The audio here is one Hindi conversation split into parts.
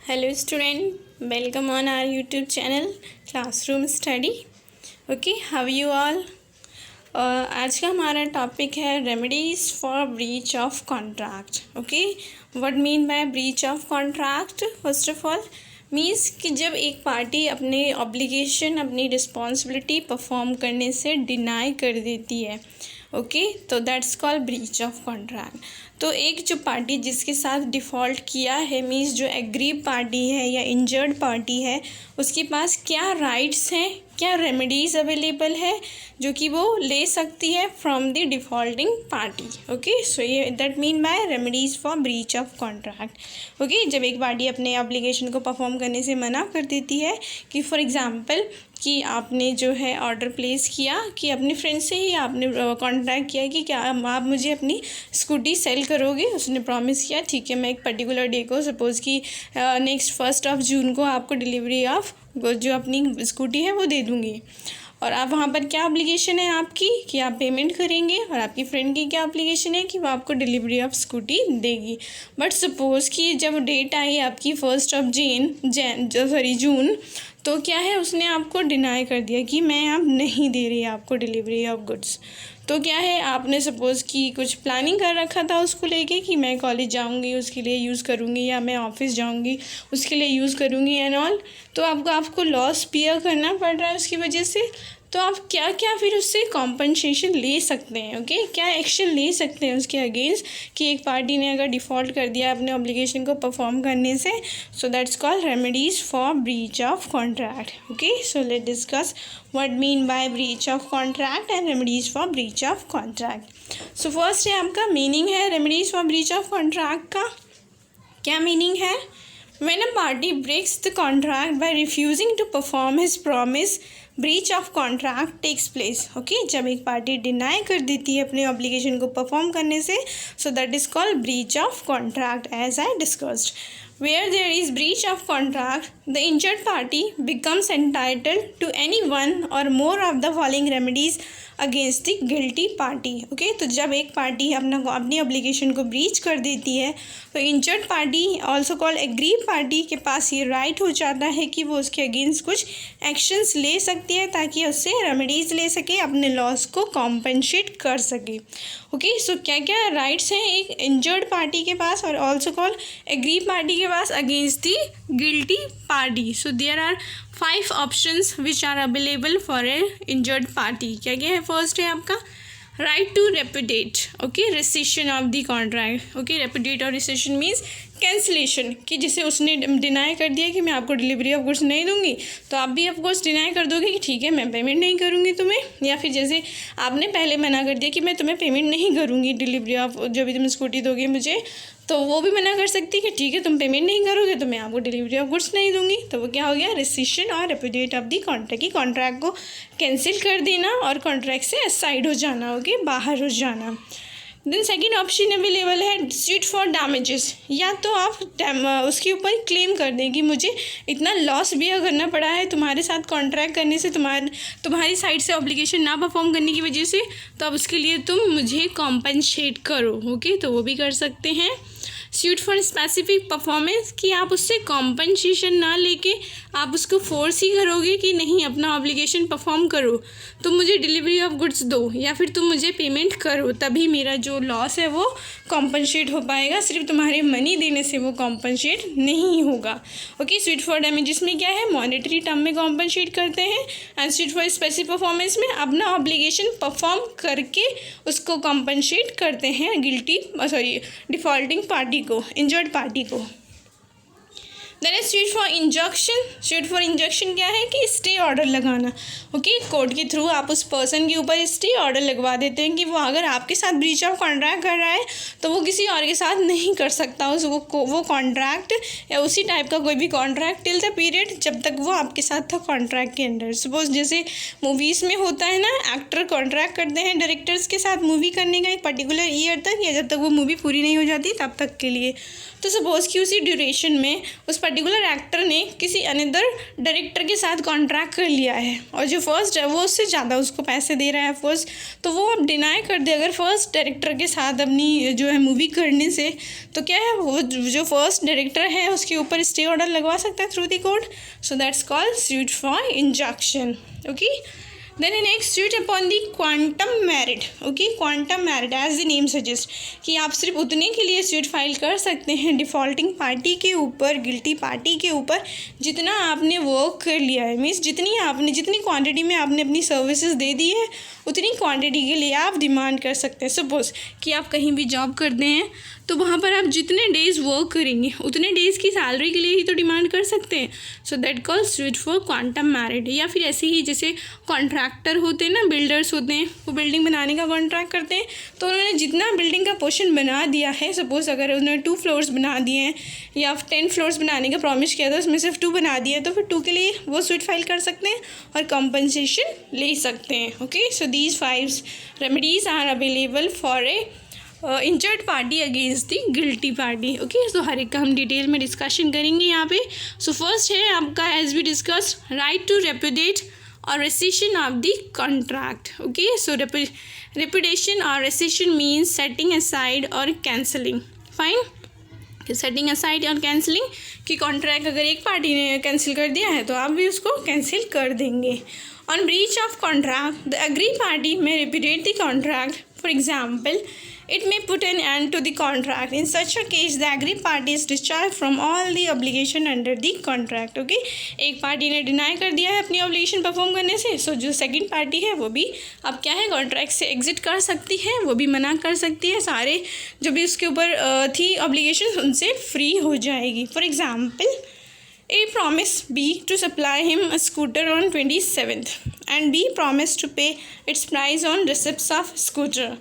Hello student, welcome on our YouTube channel Classroom Study. Okay, how you all? आज का हमारा टॉपिक है remedies for breach of contract. Okay, what mean by breach of contract? First of all means कि जब एक पार्टी अपने ऑब्लिगेशन, अपनी रिस्पॉन्सिबिलिटी परफॉर्म करने से डिनाई कर देती है. ओके, तो that's called breach of contract. तो एक जो पार्टी जिसके साथ डिफ़ॉल्ट किया है मीन्स जो एग्रीव पार्टी है या इंजर्ड पार्टी है, उसके पास क्या राइट्स हैं, क्या रेमेडीज़ अवेलेबल है जो कि वो ले सकती है फ्रॉम द डिफ़ॉल्टिंग पार्टी. ओके, सो ये that mean by remedies for breach of contract. Okay, जब एक पार्टी अपने ऑब्लिगेशन को परफॉर्म करने से मना कर देती है कि फॉर एग्ज़ाम्पल कि आपने जो है ऑर्डर प्लेस किया कि अपने फ्रेंड से ही आपने कॉन्टैक्ट किया कि क्या आप मुझे अपनी स्कूटी सेल करोगे. उसने प्रॉमिस किया, ठीक है, मैं एक पर्टिकुलर डे को, सपोज़ कि नेक्स्ट 1 जून को आपको डिलीवरी ऑफ जो अपनी स्कूटी है वो दे दूँगी. और आप वहाँ पर क्या ऑब्लिगेशन है आपकी कि आप पेमेंट करेंगे, और आपकी फ्रेंड की क्या ऑब्लिगेशन है कि वो आपको डिलीवरी ऑफ स्कूटी देगी. बट सपोज़ कि जब डेट आई आपकी 1 जून, तो क्या है, उसने आपको डिनाई कर दिया कि मैं अब नहीं दे रही आपको डिलीवरी ऑफ गुड्स. तो क्या है, आपने सपोज़ कि कुछ प्लानिंग कर रखा था उसको लेके कि मैं कॉलेज जाऊंगी उसके लिए यूज़ करूंगी, या मैं ऑफिस जाऊंगी उसके लिए यूज़ करूंगी एंड ऑल. तो आपको लॉस बियर करना पड़ रहा है उसकी वजह से. तो आप क्या क्या फिर उससे कॉम्पनसेशन ले सकते हैं. ओके, क्या एक्शन ले सकते हैं उसके अगेंस्ट कि एक पार्टी ने अगर डिफ़ॉल्ट कर दिया अपने ऑब्लिगेशन को परफॉर्म करने से. सो that's called remedies for breach of contract. Okay, so let discuss what mean by breach of contract and remedies for breach of contract. So first है आपका मीनिंग है remedies for breach of contract का. क्या मीनिंग है? When a party breaks the contract by refusing to perform his promise, breach of contract takes place. Okay, जब एक पार्टी डिनाई कर देती है अपने ऑब्लिगेशन को परफॉर्म करने से, so that is called breach of contract as I discussed. Where there is breach of contract, the injured party becomes entitled to any one or more of the following remedies against the guilty party. Okay, तो जब एक पार्टी अपनी ऑब्लिगेशन को ब्रीच कर देती है तो injured party also called aggrieved party के पास ये राइट हो जाता है कि वो उसके अगेंस्ट कुछ एक्शंस ले सकती है ताकि उससे रेमेडीज़ ले सके, अपने लॉस को कॉम्पनसेट कर सके. ओके, सो क्या क्या राइट्स हैं एक इंजर्ड पार्टी के पास और ऑल्सो कॉल्ड एग्रीव पार्टी के पास against the guilty party. So there are 5 options which are available for a injured party. क्या क्या है? फर्स्ट है आपका right to repudiate. Okay, rescission of the contract. Okay, repudiate और रिसेशन मीन्स कैंसिलेशन, कि जैसे उसने डिनाई कर दिया कि मैं आपको डिलीवरी ऑफ गुड्स नहीं दूंगी, तो आप भी ऑफ कोर्स डिनाई कर दोगे कि ठीक है मैं पेमेंट नहीं करूँगी तुम्हें. या फिर जैसे आपने पहले मना कर दिया कि मैं तुम्हें पेमेंट नहीं करूँगी डिलीवरी ऑफ जो भी तुम स्कूटी दोगे मुझे, तो वो भी मना कर सकती है कि ठीक है तुम पेमेंट नहीं करोगे तो मैं आपको डिलीवरी ऑफ गुड्स नहीं दूंगी. तो वो क्या हो गया? रिसेशन और रेपुडिएट ऑफ द कॉन्ट्रैक्ट, की कॉन्ट्रैक्ट को कैंसिल कर देना और कॉन्ट्रैक्ट से असाइड हो जाना. ओके, बाहर हो जाना. देन सेकेंड ऑप्शन अवेलेबल है सूट फॉर डैमेजेस. या तो आप उसके ऊपर क्लेम कर दें कि मुझे इतना लॉस बियर करना पड़ा है तुम्हारे साथ कॉन्ट्रैक्ट करने से, तुम्हारी साइड से ऑब्लिगेशन ना परफॉर्म करने की वजह से, तो अब उसके लिए तुम मुझे कॉम्पनसेट करो. ओके, तो वो भी कर सकते हैं. सूट फॉर स्पेसिफिक परफॉर्मेंस, कि आप उससे कॉम्पनसेशन ना लेके आप उसको फोर्स ही करोगे कि नहीं अपना ऑब्लिगेशन परफॉर्म करो, तुम मुझे डिलीवरी ऑफ गुड्स दो या फिर तुम मुझे पेमेंट करो, तभी मेरा जो लॉस है वो कॉम्पनसेट हो पाएगा. सिर्फ तुम्हारे मनी देने से वो कॉम्पनसेट नहीं होगा. ओके, सूट फॉर डैमेजेस में क्या है? मॉनेटरी टर्म में कॉम्पनसेट करते हैं. And suit for specific performance में अपना ऑब्लिगेशन परफॉर्म करके उसको कॉम्पनसेट करते हैं डिफॉल्टिंग पार्टी को, इंजर्ड पार्टी को. Then is suit for injunction. Suit for injunction क्या है? कि स्टे ऑर्डर लगाना. ओके, कोर्ट के थ्रू आप उस पर्सन के ऊपर स्टे ऑर्डर लगवा देते हैं कि वो अगर आपके साथ ब्रीच ऑफ कॉन्ट्रैक्ट कर रहा है तो वो किसी और के साथ नहीं कर सकता वो कॉन्ट्रैक्ट या उसी टाइप का कोई भी कॉन्ट्रैक्ट टिल द पीरियड जब तक वो आपके साथ था कॉन्ट्रैक्ट के अंडर. सपोज जैसे मूवीज़ में होता है ना, एक्टर कॉन्ट्रैक्ट करते हैं डायरेक्टर्स के साथ मूवी करने का एक पर्टिकुलर ईयर तक, या जब तक वो मूवी पूरी नहीं हो जाती तब तक के लिए. तो सपोज़ कि उसी ड्यूरेशन में उस पर्टिकुलर एक्टर ने किसी अनदर डायरेक्टर के साथ कॉन्ट्रैक्ट कर लिया है और जो फर्स्ट है वो उससे ज़्यादा उसको पैसे दे रहा है फर्स्ट, तो वो अब डिनाई कर दे अगर फर्स्ट डायरेक्टर के साथ अपनी जो है मूवी करने से, तो क्या है वो जो फर्स्ट डायरेक्टर है उसके ऊपर स्टे ऑर्डर लगवा सकता है through the court. So that's called suit for injunction. Okay. Then next suit upon the quantum merit. Okay, quantum merit as the name suggest कि आप सिर्फ उतने के लिए सूट फाइल कर सकते हैं डिफ़ॉल्टिंग पार्टी के ऊपर, गिल्टी पार्टी के ऊपर, जितना आपने वर्क कर लिया है. मीन्स जितनी क्वांटिटी में आपने अपनी सर्विसेज दे दी है उतनी क्वांटिटी के लिए आप डिमांड कर सकते हैं. सपोज़ कि आप कहीं भी जॉब करते हैं तो वहाँ पर आप जितने डेज़ वर्क करेंगे उतने डेज़ की सैलरी के लिए ही तो डिमांड कर सकते हैं. So that called suit for quantum merit. या फिर ऐसे ही जैसे कॉन्ट्रैक्टर होते हैं ना, बिल्डर्स होते हैं, वो बिल्डिंग बनाने का कॉन्ट्रैक्ट करते हैं तो उन्होंने जितना बिल्डिंग का पोर्शन बना दिया है, सपोज़ अगर उन्होंने 2 फ्लोर्स बना दिए हैं या 10 फ्लोर्स बनाने का प्रॉमिस किया था उसमें सिर्फ 2 बना दिए तो फिर 2 के लिए वो सूट फाइल कर सकते हैं और कंपनसेशन ले सकते हैं. Okay. So these 5 remedies are available for a injured party against the guilty party. Okay. So हर एक का हम डिटेल में डिस्कशन करेंगे यहाँ पे. सो फर्स्ट है आपका as we discuss right to repudiate और rescission of the contract. Okay. So repudiation और रेसिशन मीन्स सेटिंग असाइड और कैंसलिंग. फाइन. सेटिंग असाइड और कैंसलिंग कि कॉन्ट्रैक्ट अगर एक पार्टी ने कैंसिल कर दिया है तो आप भी उसको कैंसिल कर देंगे. On breach of contract the aggrieved party may repudiate the contract. For example, it may put an end to the contract. In such a case, the aggrieved party is discharged from all the obligation under the contract. Okay, एक पार्टी ने डिनाई कर दिया है अपनी ऑब्लिगेशन परफॉर्म करने से, सो जो सेकंड पार्टी है वो भी अब क्या है कॉन्ट्रैक्ट से एग्जिट कर सकती है, वो भी मना कर सकती है, सारे जो भी उसके ऊपर थी ऑब्लिगेशन उनसे फ्री हो जाएगी. For example, A promised B to supply him a scooter on 27th and B promised to pay its price on receipts of scooter.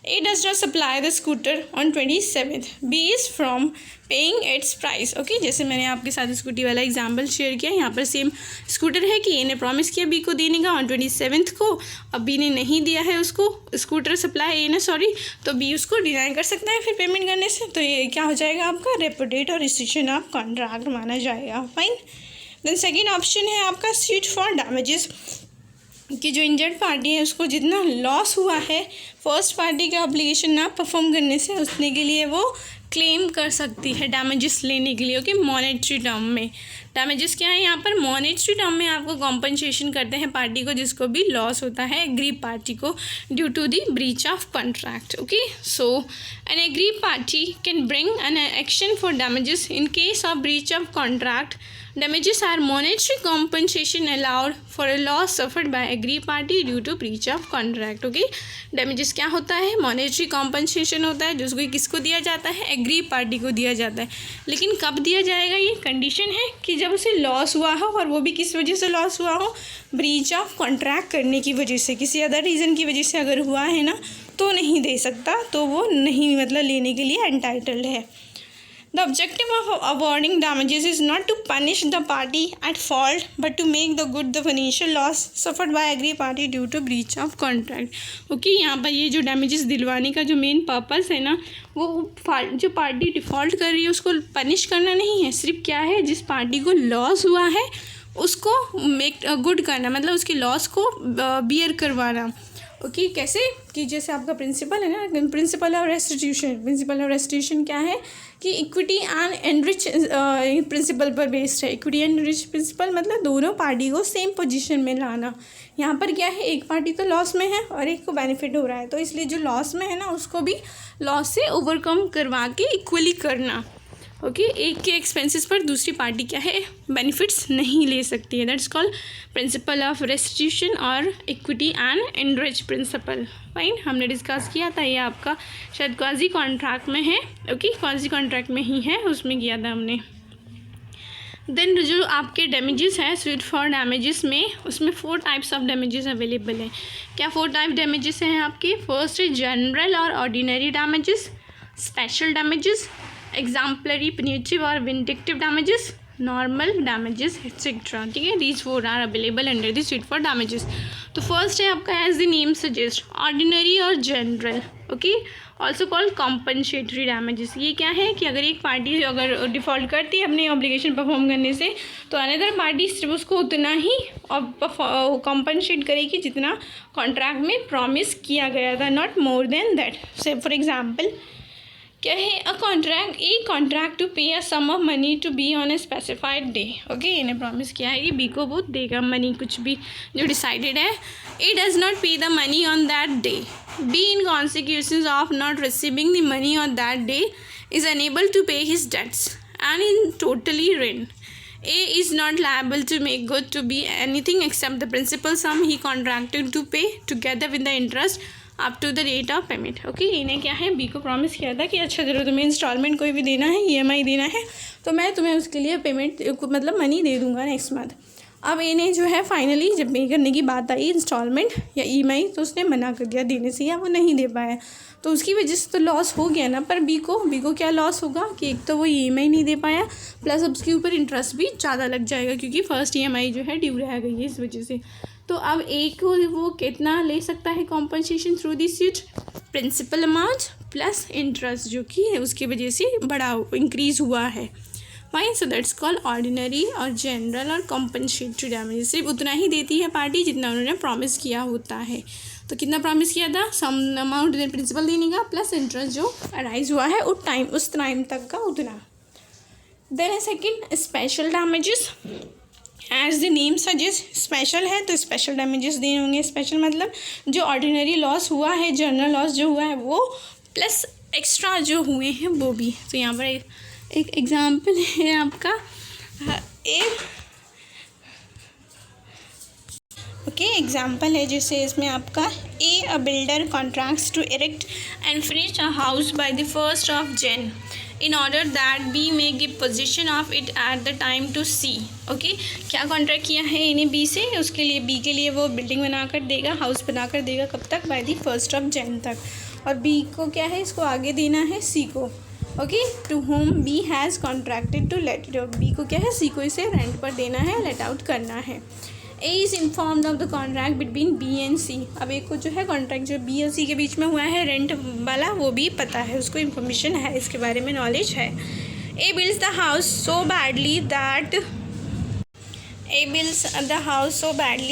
A does not supply the scooter on 27th. B is from paying its price. Okay. जैसे मैंने आपके साथ स्कूटी वाला एग्जाम्पल शेयर किया, यहाँ पर सेम स्कूटर है कि ए ने प्रॉमिस किया बी को देने का ऑन 27th को, अब बी ने नहीं दिया है उसको स्कूटर सप्लाई, ए ने सॉरी, तो बी उसको डिनाई कर सकता है फिर पेमेंट करने से. तो ये क्या हो जाएगा आपका रेपुडिएट और रेसिशन ऑफ कॉन्ट्रैक्ट माना जाएगा. फाइन. देन सेकेंड ऑप्शन है आपका सूट फॉर डैमेजेस कि जो इंजर्ड पार्टी है उसको जितना लॉस हुआ है फर्स्ट पार्टी का ऑब्लिगेशन ना परफॉर्म करने से उसने के लिए वो क्लेम कर सकती है डैमेजेस लेने के लिए. ओके. मॉनेटरी टर्म में डैमेजेस क्या है यहाँ पर, मॉनेटरी टर्म में आपको कॉम्पनसेशन करते हैं पार्टी को जिसको भी लॉस होता है एग्री पार्टी को due to the breach of contract. Okay. So an agree party can bring an action for damages in case of breach of contract. Damages are monetary compensation allowed for a loss suffered by agree party due to breach of contract. Okay, damages क्या होता है, monetary compensation होता है जिसको किसको दिया जाता है, एग्री पार्टी को दिया जाता है. लेकिन कब दिया जाएगा, ये कंडीशन है कि जब उसे लॉस हुआ हो और वो भी किस वजह से लॉस हुआ हो, ब्रीच ऑफ कॉन्ट्रैक्ट करने की वजह से, किसी अदर रीज़न की वजह से अगर हुआ है ना तो नहीं दे सकता, तो वो नहीं मतलब लेने के लिए एंटाइटल्ड है. The objective of awarding damages is not to punish the party at fault but to make the good the financial loss suffered by agree party due to breach of contract. Okay. यहाँ पर ये जो डैमेजेस दिलवाने का जो मेन पर्पस है ना, वो जो पार्टी डिफ़ॉल्ट कर रही है उसको पनिश करना नहीं है, सिर्फ क्या है जिस पार्टी को लॉस हुआ है उसको मेक गुड करना, मतलब उसके लॉस को बियर करवाना. ओके. कैसे कि जैसे आपका प्रिंसिपल है ना, principal of restitution. Principal of restitution क्या है कि इक्विटी एंड एनरिच प्रिंसिपल पर बेस्ड है. इक्विटी एंड एनरिच प्रिंसिपल मतलब दोनों पार्टी को सेम पोजीशन में लाना. यहाँ पर क्या है, एक पार्टी तो लॉस में है और एक को बेनिफिट हो रहा है, तो इसलिए जो लॉस में है ना उसको भी लॉस से ओवरकम करवा के इक्वली करना. ओके. एक के एक्सपेंसेस पर दूसरी पार्टी क्या है बेनिफिट्स नहीं ले सकती है. That's called principle of restitution और equity and enrich principle. Fine. हमने डिस्कस किया था, ये आपका शायद क्वाजी कॉन्ट्रैक्ट में है. ओके. क्वाजी कॉन्ट्रैक्ट में ही है, उसमें किया था हमने. देन जो आपके डैमेजेस हैं सूट फॉर डैमेजेस में, उसमें 4 टाइप्स ऑफ डैमेजेस अवेलेबल हैं. क्या 4 टाइप डैमेजेस हैं आपके, फर्स्ट है जनरल और ordinary damages, special damages, exemplary, punitive और vindictive damages, normal damages etcetera. ठीक है. These 4 are available under the suit for damages. तो फर्स्ट है आपका as the name suggest ordinary और general. Okay. Also called compensatory damages. ये क्या है कि अगर एक पार्टी अगर डिफ़ॉल्ट करती है अपनी ऑब्लिगेशन परफॉर्म करने से, तो अनदर पार्टी सिर्फ उसको उतना ही कॉम्पनसेट करेगी जितना कॉन्ट्रैक्ट में प्रॉमिस किया गया था, not more than that. Say for example क्या है, a contract to pay a sum of money to be on a specified day. Okay, इन्हें प्रॉमिस किया है कि बी को वो देगा मनी, कुछ भी जो डिसाइडेड है। It does not pay the money on that day, B in consequences of not receiving the money on that day is unable to pay his debts and in totally ruin. A is not liable to make good to B anything except the principal sum he contracted to pay together with the interest up to the date of payment. Okay, इन्हें क्या है, बी को प्रॉमिस किया था कि अच्छा चलो तुम्हें इंस्टॉलमेंट कोई भी देना है, EMI देना है, तो मैं तुम्हें उसके लिए पेमेंट मतलब मनी दे दूंगा नेक्स्ट मंथ। अब इन्हें जो है फाइनली जब पे करने की बात आई इंस्टॉलमेंट या EMI, तो उसने मना कर दिया देने से, या वो नहीं दे पाया, तो उसकी वजह से तो लॉस हो गया ना। पर बी को क्या लॉस होगा कि एक तो वो EMI नहीं दे पाया, प्लस अब उसके ऊपर इंटरेस्ट भी ज़्यादा लग जाएगा क्योंकि फर्स्ट EMI जो है ड्यू रह गई है इस वजह से। तो अब एक को वो कितना ले सकता है compensation through this suit, principal amount plus interest जो कि उसकी वजह से बड़ा इंक्रीज़ हुआ है। Fine, so that's called ordinary और जनरल और कॉम्पनसेटरी डैमेज। सिर्फ उतना ही देती है पार्टी जितना उन्होंने प्रॉमिस किया होता है। तो कितना प्रॉमिस किया था, सम अमाउंट प्रिंसिपल देने का प्लस इंटरेस्ट जो अराइज हुआ है उस टाइम तक का उतना। Then second special damages. As the name suggest special है तो स्पेशल डैमेजेस देने होंगे। स्पेशल मतलब जो ऑर्डिनरी लॉस हुआ है, जनरल लॉस जो हुआ है वो, प्लस एक्स्ट्रा जो हुए हैं वो भी। तो यहाँ पर एक एग्जाम्पल है आपका एग्जाम्पल है जैसे इसमें आपका a builder contracts to erect and finish a house by the 1st of Jan in order that B may give possession of it at the time to C। Okay, क्या कॉन्ट्रैक्ट किया है इन्हें बी से, उसके लिए बी के लिए वो बिल्डिंग बनाकर देगा, हाउस बनाकर देगा, कब तक, bye the 1st of Jan तक। और बी को क्या है, इसको आगे देना है सी को। Okay, to whom B has contracted to let it out. B को क्या है, सी को इसे रेंट पर देना है, लेट आउट करना है। A is informed of the contract between B and C. अब एक को जो है कॉन्ट्रैक्ट जो बी और सी के बीच में हुआ है रेंट वाला, वो भी पता है, उसको इन्फॉर्मेशन है, इसके बारे में नॉलेज है। A builds the house so badly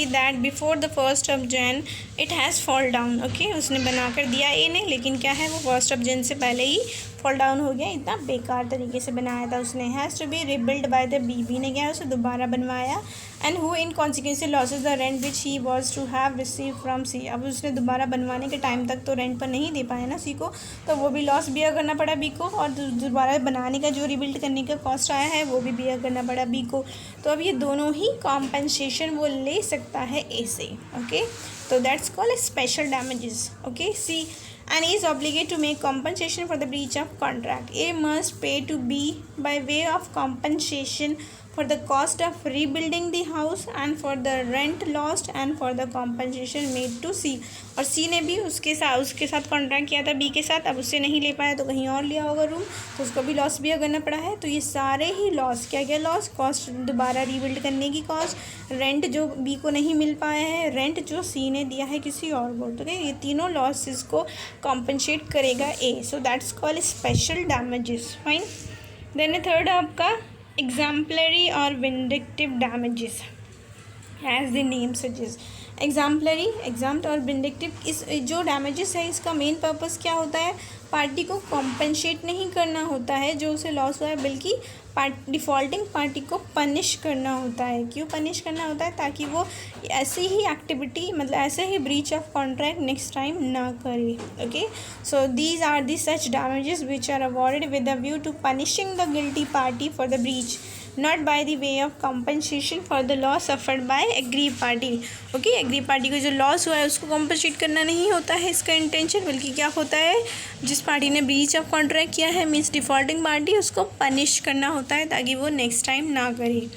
that before the 1st of Jan it has fall down. Okay, उसने बना कर दिया ए ने, लेकिन क्या है वो 1st of Jan से पहले ही फॉल डाउन हो गया, इतना बेकार तरीके से बनाया था उसने। Has to be rebuild by the B ने क्या है उसे दोबारा बनवाया। And who in consequence losses the rent which he was to have receive from C. अब उसने दोबारा बनवाने के टाइम तक तो रेंट पर नहीं दे पाया ना सी को, तो वो भी लॉस बियर करना पड़ा बी को, और दोबारा बनाने का जो रिबिल्ड करने का कॉस्ट आया है वो भी बियर करना पड़ा बी को। तो अब ये दोनों ही कॉम्पनसेशन वो ले सकता है ए से। ओके, तो that's called special damages. Okay, C and is obligated to make compensation for the breach of contract. A must pay to B by way of compensation for the cost of rebuilding the house and for the rent lost and for the compensation made to C। और C ने भी उसके साथ कॉन्ट्रैक्ट किया था B के साथ, अब उससे नहीं ले पाया तो कहीं और लिया होगा रूम, तो उसको भी लॉस भी करना पड़ा है। तो ये सारे ही लॉस, क्या लॉस, कॉस्ट दोबारा रीबिल्ड करने की कॉस्ट, रेंट जो B को नहीं मिल पाया है, रेंट जो C ने दिया है किसी और को, तो ये तीनों लॉसेस को कॉम्पनसेट करेगा A। So that's called special damages. Fine, then third आपका एग्जाम्पलरी और vindictive damages. As the name suggest exemplary, exempt और विंडिक्टिव, इस जो डैमेजेस है इसका मेन पर्पस क्या होता है, पार्टी को कॉम्पनसेट नहीं करना होता है जो उसे लॉस हुआ है, बल्कि डिफ़ॉल्टिंग पार्टी को पनिश करना होता है। क्यों पनिश करना होता है, ताकि वो ऐसी ही एक्टिविटी मतलब ऐसे ही breach of contract next time ना करे। Okay, so these are the such damages which are awarded with a view to punishing the guilty party for the breach, not by the way of compensation for the loss suffered by aggrieved party. Okay, aggrieved party को जो लॉस हुआ है उसको कॉम्पनसेट करना नहीं होता है इसका इंटेंशन, बल्कि क्या होता है, जिस पार्टी ने ब्रीच ऑफ कॉन्ट्रैक्ट किया है मीन्स डिफ़ॉल्टिंग पार्टी, उसको पनिश करना होता है ताकि वो नेक्स्ट टाइम ना करे।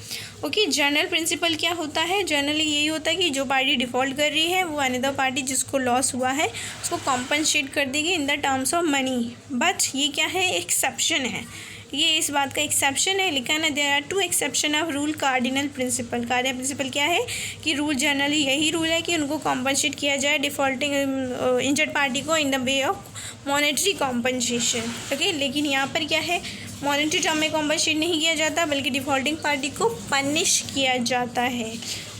ओके, जनरल प्रिंसिपल क्या होता है, जनरली यही होता है कि जो पार्टी डिफ़ॉल्ट कर रही है वो अनदर पार्टी जिसको लॉस हुआ है उसको कॉम्पनसेट कर देगी in the terms of money. But ये क्या है, एक्सेप्शन है। ये इस बात का एक्सेप्शन है, लिखा है ना, there are 2 exception of rule cardinal principle. Cardinal principle क्या है कि रूल जनरली यही रूल है कि उनको कॉम्पनसेट किया जाए डिफ़ॉल्टिंग इंजर्ड पार्टी को in the way of monetary compensation. Okay, लेकिन यहाँ पर क्या है, मॉनेटरी टर्म में कॉम्पनसेट नहीं किया जाता बल्कि डिफ़ॉल्टिंग पार्टी को पनिश किया जाता है।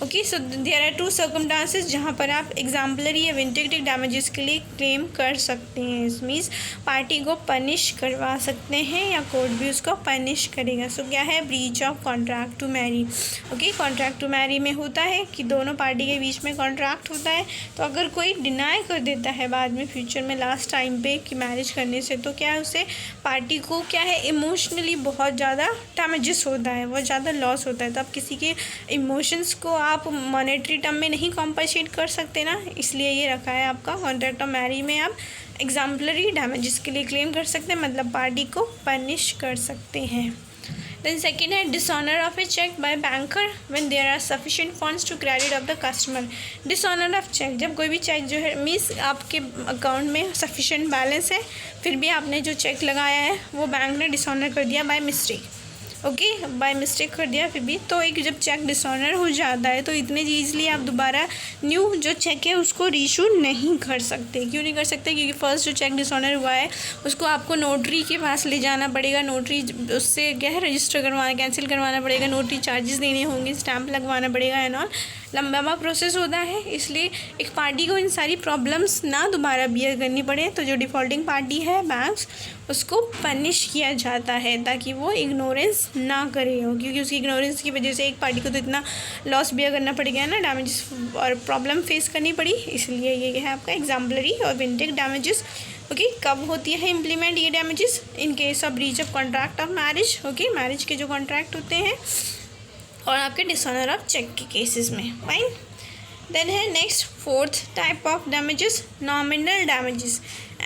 Okay, so there are 2 circumstances जहाँ पर आप एग्जाम्पलरी या विंडिकेटिव डैमेजेस के लिए क्लेम कर सकते हैं। इस मीन्स पार्टी को पनिश करवा सकते हैं या कोर्ट भी उसको पनिश करेगा। सो क्या है, breach of contract to marry. Okay, contract to marry में होता है कि दोनों पार्टी के बीच में कॉन्ट्रैक्ट होता है, तो अगर कोई डिनाई कर देता है बाद में फ्यूचर में लास्ट टाइम पे कि मैरिज करने से, तो क्या है उसे पार्टी को क्या है इमोशनली बहुत ज़्यादा डैमेजेस होता है, बहुत ज़्यादा लॉस होता है। तो आप किसी के इमोशंस को आप मॉनेटरी टर्म में नहीं कॉम्पनसेट कर सकते ना, इसलिए ये रखा है आपका कॉन्ट्रैक्ट ऑफ मैरिज में आप एग्जाम्पलरी डैमेजेस के लिए क्लेम कर सकते हैं, मतलब पार्टी को पनिश कर सकते हैं। देन सेकेंड है dishonour of a cheque by banker when there are sufficient funds to credit of the customer. Dishonour of cheque, जब कोई भी चेक जो है मीन्स आपके अकाउंट में सफिशिएंट बैलेंस है, फिर भी आपने जो चेक लगाया है वो बैंक ने डिसऑनर कर दिया by mistake. Okay, by mistake कर दिया फिर भी, तो एक जब चेक डिसऑनर हो जाता है तो इतने ईजिली आप दोबारा न्यू जो चेक है उसको रीइशू नहीं कर सकते। क्यों नहीं कर सकते? क्योंकि फर्स्ट जो चेक डिसऑनर हुआ है उसको आपको नोटरी के पास ले जाना पड़ेगा, नोटरी उससे क्या है रजिस्टर करवाना, कैंसिल करवाना पड़ेगा, नोटरी चार्जेस देने होंगे, स्टैम्प लगवाना पड़ेगा एंड ऑल, लंबा प्रोसेस होता है। इसलिए एक पार्टी को इन सारी प्रॉब्लम्स ना दोबारा बियर करनी पड़े, तो जो डिफ़ॉल्टिंग पार्टी है बैंक्स उसको पनिश किया जाता है ताकि वो इग्नोरेंस ना करे हो, क्योंकि उसकी इग्नोरेंस की वजह से एक पार्टी को तो इतना लॉस बियर करना पड़ गया ना, डैमेजेस और प्रॉब्लम फेस करनी पड़ी। इसलिए ये है आपका एग्जाम्पलरी और विंडिकेटिव डैमेजेस। ओके, कब होती है इम्प्लीमेंट ये डैमेजेस? In case of breach of contract of marriage. Okay, marriage के जो कॉन्ट्रैक्ट होते हैं और आपके डिसऑनर ऑफ चेक के केसेस में। फाइन। देन है next fourth type of damages, nominal damages.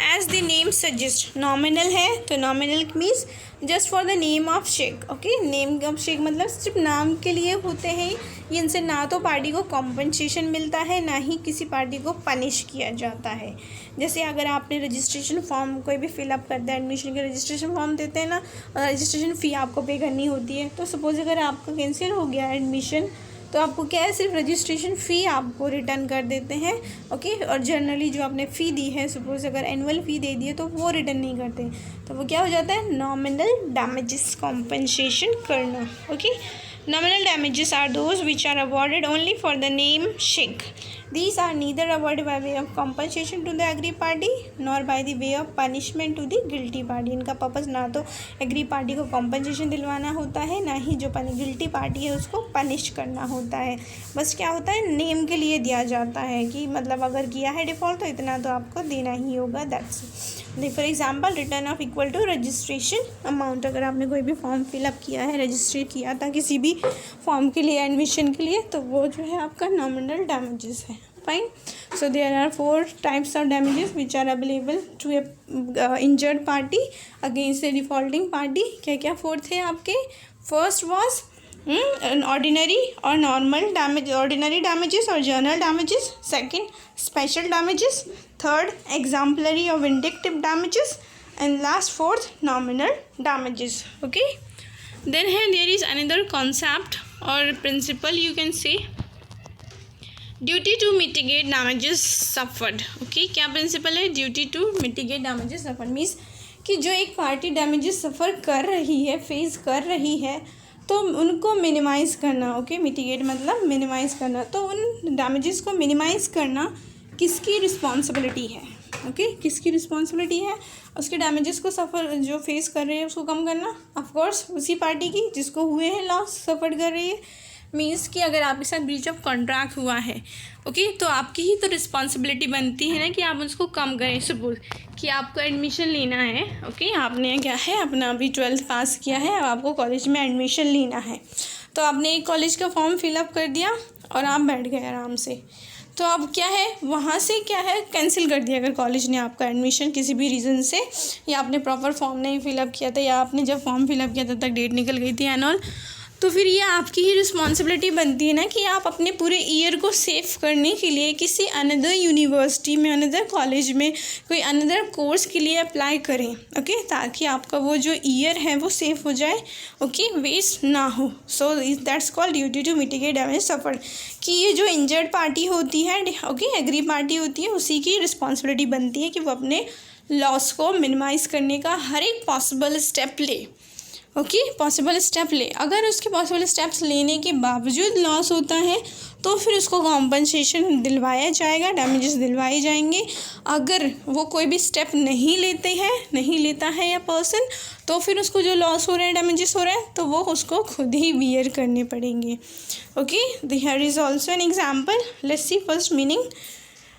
As the name suggest, nominal है तो nominal means just for the name of cheque. Okay, name of cheque मतलब सिर्फ नाम के लिए होते हैं ये, इनसे ना तो पार्टी को कॉम्पनसेशन मिलता है ना ही किसी पार्टी को पनिश किया जाता है। जैसे अगर आपने रजिस्ट्रेशन फॉर्म कोई भी फिलअप करते हैं, एडमिशन के रजिस्ट्रेशन फॉर्म देते हैं ना, रजिस्ट्रेशन फ़ी आपको पे करनी होती है, तो सपोज़ अगर आपका कैंसिल हो गया एडमिशन तो आपको क्या है सिर्फ रजिस्ट्रेशन फ़ी आपको रिटर्न कर देते हैं। ओके, और जनरली जो आपने फ़ी दी है, सपोज़ अगर एनुअल फ़ी दे दी है तो वो रिटर्न नहीं करते, तो वो क्या हो जाता है नॉमिनल डैमेजेस कॉम्पनसेशन करना। Okay, nominal damages are those which are awarded only for the name check. These are neither awarded by way of compensation to the aggrieved party nor by the way of punishment to the guilty party. इनका पर्पज़ ना तो एग्रीव पार्टी को कॉम्पनसेशन दिलवाना होता है, ना ही जो गिल्टी पार्टी है उसको पनिश करना होता है। बस क्या होता है नेम के लिए दिया जाता है कि मतलब अगर किया है डिफ़ॉल्ट तो इतना तो आपको देना ही होगा, that's. For example return of equal to registration amount, अगर आपने कोई भी फॉर्म फिलअप किया है, रजिस्टर किया था किसी भी फॉर्म के लिए, एडमिशन के लिए, तो वो जो है आपका नॉमिनल डैमेजेस है। Fine. So there are 4 types of damages which are available to a injured party against a defaulting party. क्या क्या 4 थे आपके? फर्स्ट वॉज ऑर्डिनरी और नॉर्मल डैमेज, ऑर्डिनरी डैमेजेस और general damages. Second special damages. Third exemplary और vindictive damages and last fourth nominal damages. Okay, then here there is another concept or principle you can say, duty to mitigate damages suffered. Okay, क्या प्रिंसिपल है? Duty to mitigate damages suffered means कि जो एक पार्टी डैमेजेस सफ़र कर रही है, फेस कर रही है, तो उनको मिनिमाइज़ करना। ओके, मिटिगेट मतलब मिनिमाइज़ करना, तो उन डैमेजेस को मिनिमाइज़ करना किसकी रिस्पॉन्सिबिलिटी है? ओके, किसकी रिस्पॉन्सिबिलिटी है? उसके डैमेजेस को सफ़र जो फेस कर रहे हैं उसको कम करना, ऑफ कोर्स उसी पार्टी की जिसको हुए हैं लॉस सफ़र कर रही है। मीन्स कि अगर आपके साथ ब्रीच ऑफ कॉन्ट्रैक्ट हुआ है, ओके, तो आपकी ही तो रिस्पॉन्सिबिलिटी बनती है ना कि आप उसको कम करें। सपोज कि आपको एडमिशन लेना है, ओके, आपने क्या है अपना अभी 12th पास किया है, अब आपको कॉलेज में एडमिशन लेना है, तो आपने एक कॉलेज का फॉर्म फिलअप कर दिया और आप बैठ गए आराम से, तो अब क्या है वहाँ से क्या है कैंसिल कर दिया अगर कॉलेज ने आपका एडमिशन किसी भी रीज़न से, या आपने प्रॉपर फॉर्म नहीं फिलअप किया था, या आपने जब फॉर्म फिलअप किया तब तक डेट निकल गई थी एंड ऑल, तो फिर ये आपकी ही रिस्पॉन्सिबिलिटी बनती है ना कि आप अपने पूरे ईयर को सेव करने के लिए किसी अनदर यूनिवर्सिटी में, अनदर कॉलेज में, कोई अनदर कोर्स के लिए अप्लाई करें, ओके, ताकि आपका वो जो ईयर है वो सेफ हो जाए, ओके, वेस्ट ना हो। So that's called duty to mitigate damage suffered, कि ये जो इंजर्ड पार्टी होती है, ओके, एग्री पार्टी होती है, उसी की रिस्पॉन्सिबिलिटी बनती है कि वो अपने लॉस को मिनिमाइज़ करने का हर एक पॉसिबल स्टेप ले, ओके, पॉसिबल स्टेप ले। अगर उसके पॉसिबल स्टेप्स लेने के बावजूद लॉस होता है तो फिर उसको कॉम्पनसेशन दिलवाया जाएगा, डैमेजेस दिलवाए जाएंगे। अगर वो कोई भी स्टेप नहीं लेता है या पर्सन, तो फिर उसको जो लॉस हो रहा है, डैमेजेस हो रहा है, तो वो उसको खुद ही बियर करने पड़ेंगे, okay. Here is also an example, let's see first meaning.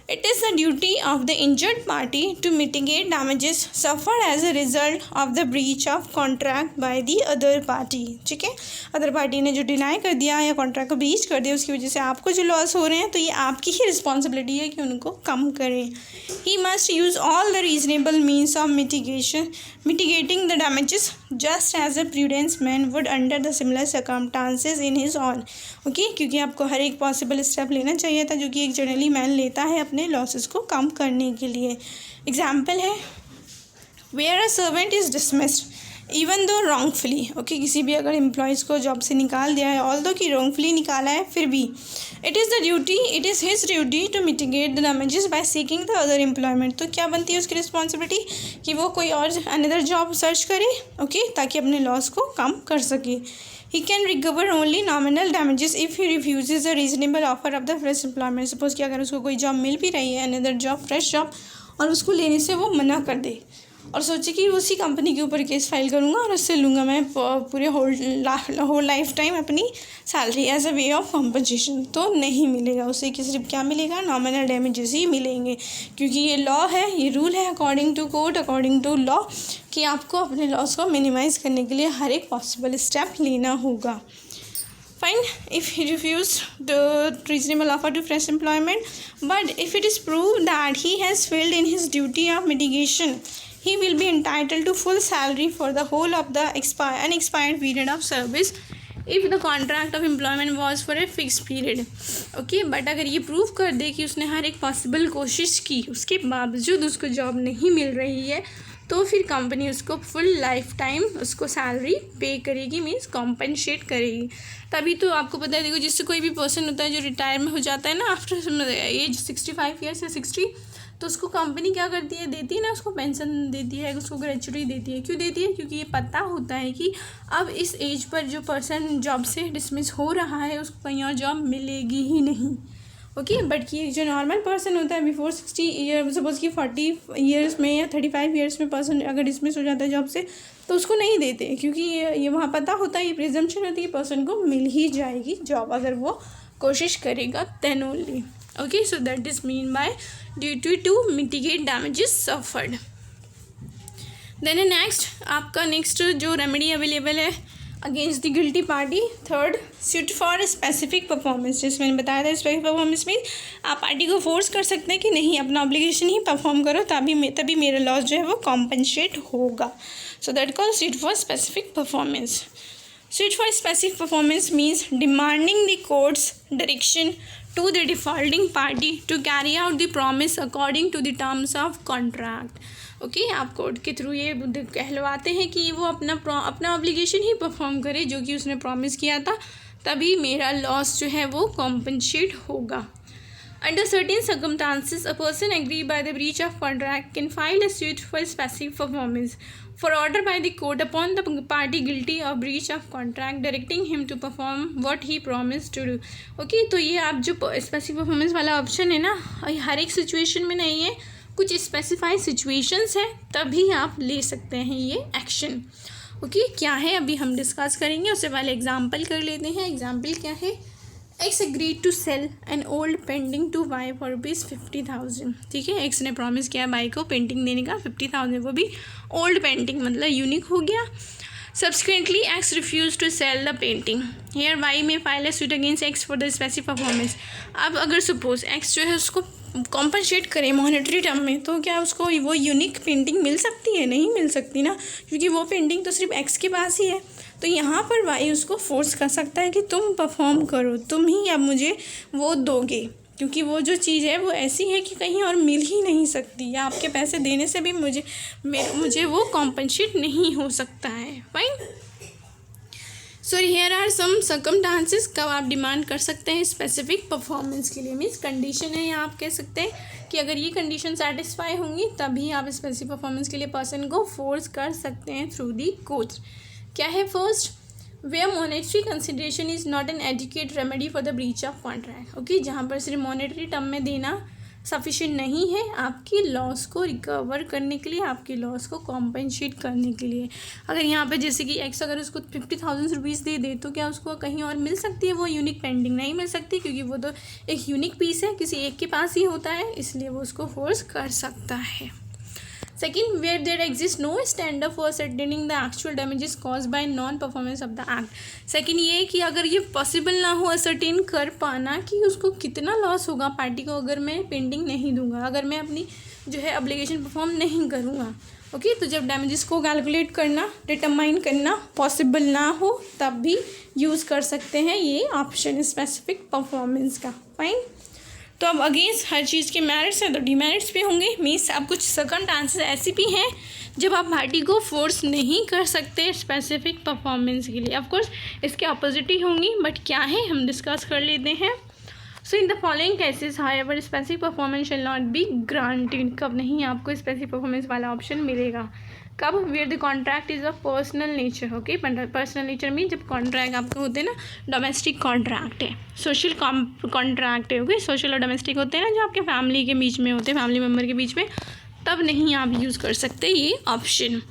It is the duty of the injured party to mitigate damages suffered as a result of the breach of contract by the other party। ठीक है, अदर पार्टी ने जो डिनाई कर दिया या कॉन्ट्रैक्ट को ब्रीच कर दिया, उसकी वजह से आपको जो लॉस हो रहे हैं, तो ये आपकी ही रिस्पॉन्सिबिलिटी है कि उनको कम करें। He must use all the reasonable means of mitigating the damages just as a prudent man would under the similar circumstances in his own, okay, क्योंकि आपको हर एक पॉसिबल स्टेप लेना चाहिए था जो कि एक जनरली मैन लेता है अपने लॉसेस को कम करने के लिए। एग्जाम्पल है, where a servant is dismissed even though wrongfully, okay, किसी भी अगर एम्प्लॉयज़ को जॉब से निकाल दिया है, ऑल्दो कि रॉन्गफुली निकाला है, फिर भी it is his duty to mitigate the damages by seeking the other employment. तो क्या बनती है उसकी रिस्पॉन्सिबिलिटी कि वो कोई और अनदर जॉब सर्च करे, ओके, ताकि अपने लॉस को कम कर सके। He can recover only nominal damages if he refuses a reasonable offer of the fresh employment। Suppose कि अगर उसको कोई जॉब मिल भी रही है, अनदर जॉब, फ्रेश जॉब, और उसको लेने से वो मना कर दे और सोचे कि उसी कंपनी के ऊपर केस फाइल करूँगा और उससे लूँगा मैं पूरे होल लाइफ टाइम अपनी salary as a way of compensation, तो नहीं मिलेगा उसे। कि सिर्फ क्या मिलेगा, नॉमिनल डैमेजेस ही मिलेंगे, क्योंकि ये लॉ है, ये रूल है according to court, according to law, कि आपको अपने लॉस को मिनिमाइज़ करने के लिए हर एक पॉसिबल स्टेप लेना होगा। Fine, if he refused the reasonable offer to fresh employment, but if it is proved that he has failed in his duty of mitigation, he will be entitled to full salary for the whole of the unexpired period of service if the contract of employment was for a fixed period, okay। But अगर ये प्रूव कर दे कि उसने हर एक पॉसिबल कोशिश की, उसके बावजूद उसको जॉब नहीं मिल रही है, तो फिर कंपनी उसको फुल लाइफ टाइम उसको सैलरी पे करेगी, मीन्स कॉम्पनसेट करेगी। तभी तो आपको पता है, देखो, जिससे कोई भी पर्सन होता है जो रिटायर में हो जाता है ना आफ्टर एज 65 ईयर्स या 60, तो उसको कंपनी क्या करती है, देती है ना, उसको पेंशन देती है, उसको ग्रेचुटी देती है। क्यों देती है? क्योंकि ये पता होता है कि अब इस एज पर जो पर्सन जॉब से डिसमिस हो रहा है उसको कहीं और जॉब मिलेगी ही नहीं, ओके। बट ये जो नॉर्मल पर्सन होता है बिफोर 60 ईयर, सपोज कि 40 ईयर्स में या 35 ईयर्स में पर्सन अगर डिसमिस हो जाता है जॉब से, तो उसको नहीं देते, क्योंकि ये वहाँ पता होता है, ये प्रिजम्पशन होती है कि पर्सन को मिल ही जाएगी जॉब अगर वो कोशिश करेगा, then only, okay. So that is mean by duty to mitigate damages suffered. Then next आपका नेक्स्ट जो रेमेडी अवेलेबल है against the guilty party, third, suit for specific performance. जैसे मैंने बताया था, स्पेसिफिक परफॉर्मेंस में आप पार्टी को फोर्स कर सकते हैं कि नहीं, अपना ऑब्लिगेशन ही परफॉर्म करो, तभी मेरा लॉस जो है वो कॉम्पनसेट होगा। So that call suit for specific performance. Suit for specific performance means demanding the court's direction to the defaulting party to carry out the promise according to the terms of contract, okay. आप कोर्ट के थ्रू ये कहलवाते हैं कि वो अपना ऑब्लिगेशन ही परफॉर्म करे जो कि उसने प्रॉमिस किया था, तभी मेरा लॉस जो है वो कॉम्पनसेट होगा। Under certain circumstances, a person aggrieved by the breach of contract can file a suit for specific performance for order by the court upon the party guilty of breach of contract, directing him to perform what he promised to do, okay। तो ये आप जो specific performance वाला ऑप्शन है ना, हर एक सिचुएशन में नहीं है, कुछ स्पेसिफाइड सिचुएशंस है तभी आप ले सकते हैं ये एक्शन, ओके। क्या है अभी हम डिस्कस करेंगे, उससे पहले एग्जाम्पल कर लेते हैं। एग्जाम्पल क्या है, X agreed to sell an old painting to buy for ₹50,000, ठीक है। एक्स ने प्रॉमिस किया बाई को पेंटिंग देने का 50,000, वो भी ओल्ड पेंटिंग, मतलब यूनिक हो गया। Subsequently, X refused to sell the painting. Here, Y may file a suit against X for the specific performance. अब अगर सपोज X जो है उसको कॉम्पनसेट करे मॉनेटरी टर्म में, तो क्या उसको वो यूनिक पेंटिंग मिल सकती है? नहीं मिल सकती ना, क्योंकि वो पेंटिंग तो सिर्फ X के पास ही है। तो यहाँ पर वाई उसको फोर्स कर सकता है कि तुम परफॉर्म करो, तुम ही अब मुझे वो दोगे, क्योंकि वो जो चीज़ है वो ऐसी है कि कहीं और मिल ही नहीं सकती, या आपके पैसे देने से भी मुझे वो कॉम्पनसेट नहीं हो सकता है। Fine. So here are some circumstances कब आप डिमांड कर सकते हैं स्पेसिफिक परफॉर्मेंस के लिए। मीन्स कंडीशन है, या आप कह सकते हैं कि अगर ये कंडीशन सेटिस्फाई होंगी तभी आप स्पेसिफिक परफॉर्मेंस के लिए पर्सन को फोर्स कर सकते हैं थ्रू दी कोर्ट। क्या है first, where monetary consideration is not an adequate remedy for the breach of contract. Okay, जहाँ पर सिर्फ मॉनेटरी टर्म में देना सफिशिएंट नहीं है आपकी लॉस को रिकवर करने के लिए, आपकी लॉस को कॉम्पेंसेट करने के लिए। अगर यहाँ पे जैसे कि एक्स अगर उसको 50,000 रुपीज़ दे तो क्या उसको कहीं और मिल सकती है वो यूनिक पेंडिंग? नहीं मिल सकती, क्योंकि वो तो एक यूनिक पीस है, किसी एक के पास ही होता है, इसलिए वो उसको फोर्स कर सकता है। Second, where there exist no standard for ascertaining the actual damages cause by non performance of the act. Second ये कि अगर ये पॉसिबल ना हो असर्टेन कर पाना कि उसको कितना लॉस होगा पार्टी को अगर मैं पेंडिंग नहीं दूंगा, अगर मैं अपनी जो है ऑब्लिगेशन परफॉर्म नहीं करूँगा। ओके, तो जब डैमेजेस को कैलकुलेट करना, डिटरमाइन करना पॉसिबल ना हो तब भी यूज़ कर सकते हैं ये ऑप्शन स्पेसिफिक परफॉर्मेंस का। फाइन। तो अब अगेंस्ट हर चीज़ के मेरिट्स हैं तो डिमेरिट्स भी होंगे। मीन्स अब कुछ सर्कमस्टांसेस ऐसी भी हैं जब आप पार्टी को फोर्स नहीं कर सकते स्पेसिफिक परफॉर्मेंस के लिए। ऑफ कोर्स इसके अपोजिट ही होंगी, बट क्या है हम डिस्कस कर लेते हैं। So in the following cases however specific performance shall not be granted. कब नहीं आपको स्पेसिफिक परफॉर्मेंस वाला ऑप्शन मिलेगा? कब? Where the contract is of personal nature. Okay, personal nature mean जब कॉन्ट्रैक्ट आपके होते हैं ना, डोमेस्टिक कॉन्ट्रैक्ट है, सोशल कॉन्ट्रैक्ट है। ओके, सोशल और डोमेस्टिक होते हैं ना जो आपके फैमिली के बीच में होते हैं, फैमिली मेम्बर के बीच में, तब नहीं आप यूज़ कर सकते ये option.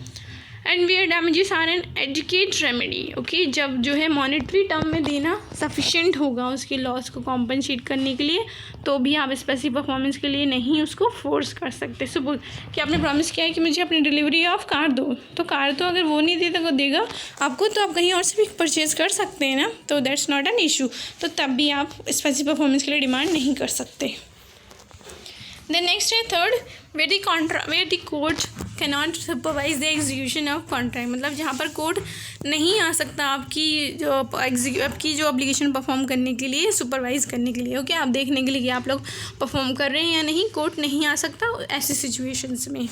And where damages are an adequate remedy. Okay, जब जो है मॉनेटरी टर्म में देना सफिशिएंट होगा उसकी लॉस को कॉम्पनसेट करने के लिए, तो भी आप स्पेसिफिक परफॉर्मेंस के लिए नहीं उसको फोर्स कर सकते। सपोज कि आपने प्रॉमिस किया है कि मुझे अपनी डिलीवरी ऑफ कार दो, तो कार तो अगर वो नहीं देगा आपको, तो आप कहीं और से भी परचेज कर सकते हैं ना, तो दैट्स नॉट एन इशू। तो तब भी आप स्पेसिफिक परफॉर्मेंस के लिए डिमांड नहीं कर सकते। देन नेक्स्ट है third, where the court can not supervise the execution of contract. मतलब जहाँ पर कोर्ट नहीं आ सकता आपकी जो ऑब्लिगेशन परफॉर्म करने के लिए, सुपरवाइज करने के लिए। ओके, आप देखने के लिए कि आप लोग परफॉर्म कर रहे हैं या नहीं, कोर्ट नहीं आ सकता ऐसी सिचुएशंस में।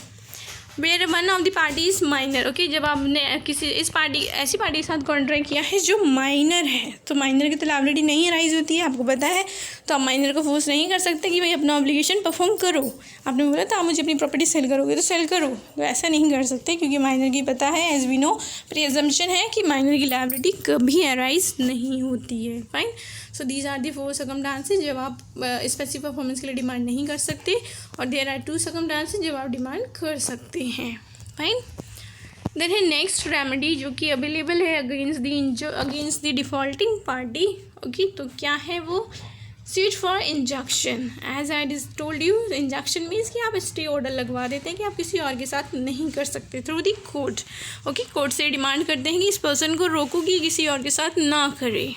Where one of the party is minor. Okay, जब आपने ऐसी पार्टी के साथ कॉन्ट्रैक्ट किया है जो माइनर है, तो माइनर की तो लायबिलिटी नहीं अराइज होती है, आपको पता है, तो आप माइनर को फोर्स नहीं कर सकते कि भाई अपना ऑब्लिगेशन परफॉर्म करो। आपने बोला था आप मुझे अपनी प्रॉपर्टी सेल करोगे तो सेल करो, तो ऐसा नहीं कर सकते, क्योंकि माइनर की पता है, एज वी नो, प्रीअजम्पशन है कि माइनर की लायबिलिटी कभी अराइज नहीं होती है। Fine. So these are the 4 circumstances जब आप स्पेसिफिक परफॉर्मेंस के लिए डिमांड नहीं कर सकते, और देयर आर 2 सर्कमस्टांसेस जब आप डिमांड कर सकते हैं। फाइन। देन है नेक्स्ट रेमेडी जो कि अवेलेबल है against the defaulting party. Okay, तो क्या है वो? Suit for injunction. As I told you, injunction means कि आप स्टे ऑर्डर लगवा देते हैं कि आप किसी और के साथ नहीं कर सकते through the court. Okay, court से डिमांड करते हैं कि इस पर्सन को रोको कि किसी और के साथ ना करे।